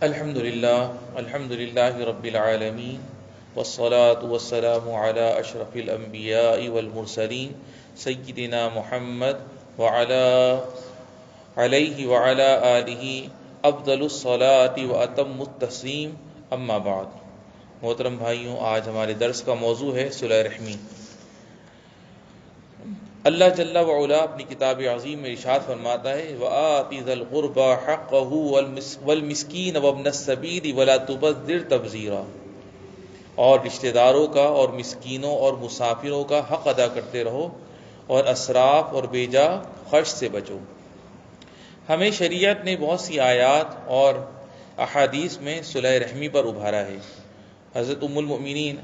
الحمد للہ رب العالمین والصلاة والسلام علی اشرف الانبیاء والمرسلین سیدنا محمد علیہ وعلی آلہ افضل الصلاة واتم التسلیم، اما بعد۔ محترم بھائیوں، آج ہمارے درس کا موضوع ہے صلہ رحمی۔ اللہ جل وعلا اپنی کتاب عظیم میں ارشاد فرماتا ہے وَآتِ ذَا الْقُرْبَى حَقَّهُ وَالْمِسْكِينَ وَابْنَ السَّبِيلِ وَلَا تُبَذِّرْ تَبْذِيرًا، اور رشتہ داروں کا اور مسکینوں اور مسافروں کا حق ادا کرتے رہو اور اسراف اور بیجا خرچ سے بچو۔ ہمیں شریعت نے بہت سی آیات اور احادیث میں صلہ رحمی پر ابھارا ہے۔ حضرت ام المؤمنین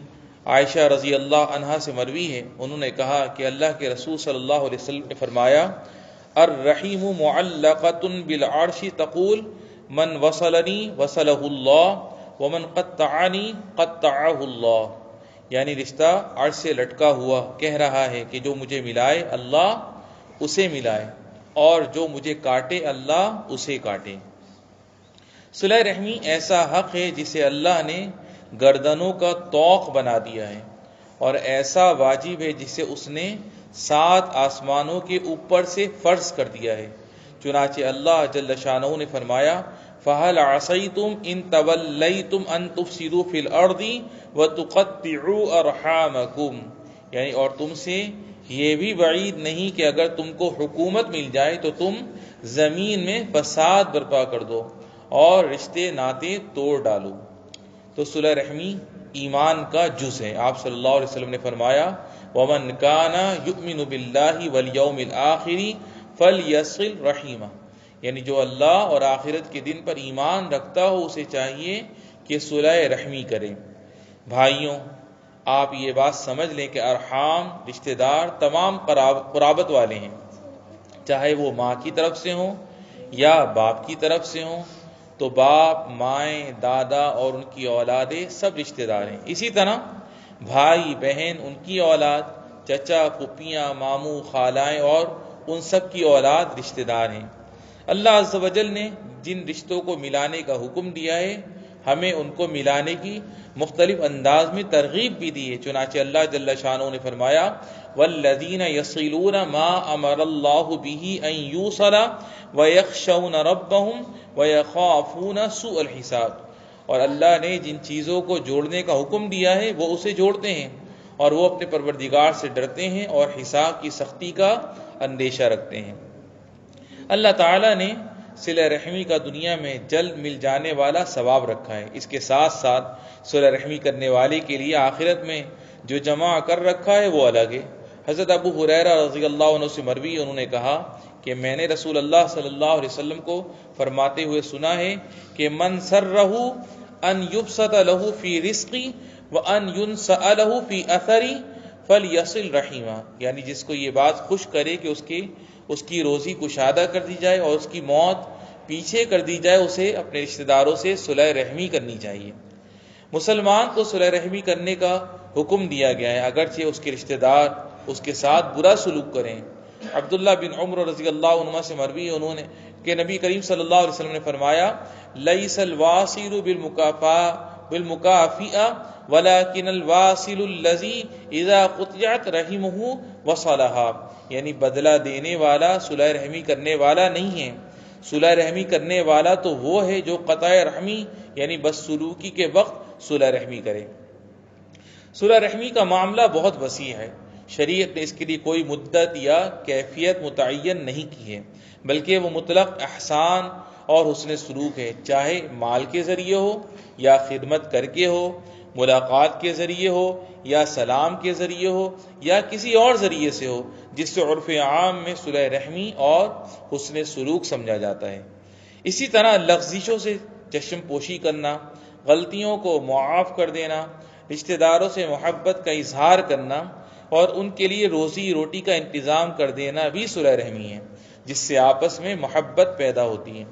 عائشہ رضی اللہ عنہا سے مروی ہے، انہوں نے کہا کہ اللہ کے رسول صلی اللہ علیہ وسلم نے فرمایا الرحیم معلقۃ بالعرش تقول من وصلنی وصلہ اللہ ومن قطعنی قطعہ اللہ، یعنی رشتہ عرش سے لٹکا ہوا کہہ رہا ہے کہ جو مجھے ملائے اللہ اسے ملائے، اور جو مجھے کاٹے اللہ اسے کاٹے۔ صلہ رحمی ایسا حق ہے جسے اللہ نے گردنوں کا طوق بنا دیا ہے، اور ایسا واجب ہے جسے اس نے 7 آسمانوں کے اوپر سے فرض کر دیا ہے۔ چنانچہ اللہ جل شانہ نے فرمایا فَهَلْ عَصَيْتُمْ إِن تَوَلَّيْتُمْ أَن تُفْسِدُوا فِي الْأَرْضِ وَتُقَطِّعُوا أَرْحَامَكُمْ، یعنی اور تم سے یہ بھی بعید نہیں کہ اگر تم کو حکومت مل جائے تو تم زمین میں فساد برپا کر دو اور رشتے ناطے توڑ ڈالو۔ تو صلہ رحمی ایمان کا جز ہے۔ آپ صلی اللہ علیہ وسلم نے فرمایا وَمَنْ كَانَ يُؤْمِنُ بِاللَّهِ وَالْيَوْمِ الْآخِرِ فَلْيَصِلْ رَحِيمَهُ، یعنی جو اللہ اور آخرت کے دن پر ایمان رکھتا ہو اسے چاہیے کہ صلہ رحمی کرے۔ بھائیوں، آپ یہ بات سمجھ لیں کہ ارحام رشتہ دار تمام قرابت والے ہیں، چاہے وہ ماں کی طرف سے ہوں یا باپ کی طرف سے ہوں، تو باپ، مائیں، دادا اور ان کی اولادیں سب رشتہ دار ہیں۔ اسی طرح بھائی، بہن، ان کی اولاد، چچا، پھوپھیاں، ماموں، خالائیں اور ان سب کی اولاد رشتہ دار ہیں۔ اللہ عز و جل نے جن رشتوں کو ملانے کا حکم دیا ہے ہمیں ان کو ملانے کی مختلف انداز میں ترغیب بھی دی ہے۔ چنانچہ اللہ جل شانہ نے فرمایا والذین یصلون ما امر اللہ بہ ان یوصل ویخشون ربہم ویخافون سوء الحساب، اور اللہ نے جن چیزوں کو جوڑنے کا حکم دیا ہے وہ اسے جوڑتے ہیں، اور وہ اپنے پروردگار سے ڈرتے ہیں اور حساب کی سختی کا اندیشہ رکھتے ہیں۔ اللہ تعالیٰ نے صلہ رحمی کا دنیا میں جلد مل جانے والا ثواب رکھا ہے، اس کے ساتھ ساتھ صلہ رحمی کرنے والے کے لیے آخرت میں جو جمع کر رکھا ہے وہ الگ ہے۔ حضرت ابو ہریرہ رضی اللہ عنہ سے مروی، انہوں نے کہا کہ میں نے رسول اللہ صلی اللہ علیہ وسلم کو فرماتے ہوئے سنا ہے کہ من سرہ ان یبسط لہ فی رزقی وان ینسأ لہ فی اثری فلیصل رحیمہ، یعنی جس کو یہ بات خوش کرے کہ اس کی روزی کشادہ کر دی جائے اور اس کی موت پیچھے کر دی جائے، اسے اپنے رشتہ داروں سے صلہ رحمی کرنی چاہیے۔ مسلمان کو صلہ رحمی کرنے کا حکم دیا گیا ہے، اگرچہ اس کے رشتہ دار اس کے ساتھ برا سلوک کریں۔ عبداللہ بن عمر رضی اللہ عنہ سے مروی انہوں نے کہ نبی کریم صلی اللہ علیہ وسلم نے فرمایا لیس الواصل بالمکافئ ولکن الواصل الذی اذا قطعت رحمہ وصلھا، یعنی بدلہ دینے والا صلہ رحمی کرنے والا نہیں ہے، صلہ رحمی کرنے والا تو وہ ہے جو قطع رحمی یعنی بدسلوکی کے وقت صلہ رحمی کرے۔ صلہ رحمی کا معاملہ بہت وسیع ہے، شریعت نے اس کے لیے کوئی مدت یا کیفیت متعین نہیں کی ہے، بلکہ وہ مطلق احسان اور حسن سلوک ہے، چاہے مال کے ذریعے ہو یا خدمت کر کے ہو، ملاقات کے ذریعے ہو یا سلام کے ذریعے ہو یا کسی اور ذریعے سے ہو، جس سے عرف عام میں صلہ رحمی اور حسن سلوک سمجھا جاتا ہے۔ اسی طرح لغزشوں سے چشم پوشی کرنا، غلطیوں کو معاف کر دینا، رشتہ داروں سے محبت کا اظہار کرنا اور ان کے لیے روزی روٹی کا انتظام کر دینا بھی صلہ رحمی ہے، جس سے آپس میں محبت پیدا ہوتی ہے۔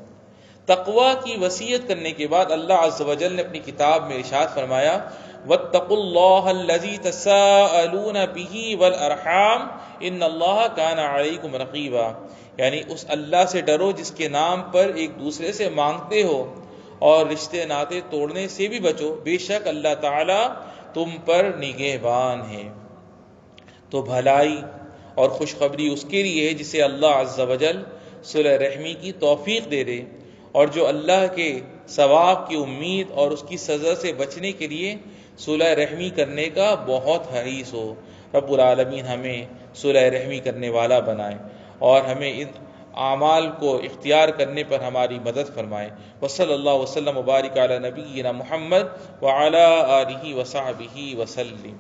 تقوی کی وصیت کرنے کے بعد اللہ عز و جل نے اپنی کتاب میں ارشاد فرمایا وَاتَّقُوا اللَّهَ الَّذِي تَسَاءَلُونَ بِهِ وَالْأَرْحَامَ إِنَّ اللَّهَ كَانَ عَلَيْكُمْ رَقِيبًا، یعنی اس اللہ سے ڈرو جس کے نام پر ایک دوسرے سے مانگتے ہو اور رشتے ناطے توڑنے سے بھی بچو، بے شک اللہ تعالی تم پر نگہبان ہے۔ تو بھلائی اور خوشخبری اس کے لیے ہے جسے اللہ عز و جل صلح رحمی کی توفیق دے دے، اور جو اللہ کے ثواب کی امید اور اس کی سزا سے بچنے کے لیے صلح رحمی کرنے کا بہت حریص ہو۔ رب العالمین ہمیں صلح رحمی کرنے والا بنائے اور ہمیں ان اعمال کو اختیار کرنے پر ہماری مدد فرمائے۔ وصلی اللہ وسلم وبارک علی نبینا محمد وعلی آلہ وصحبہ وسلم۔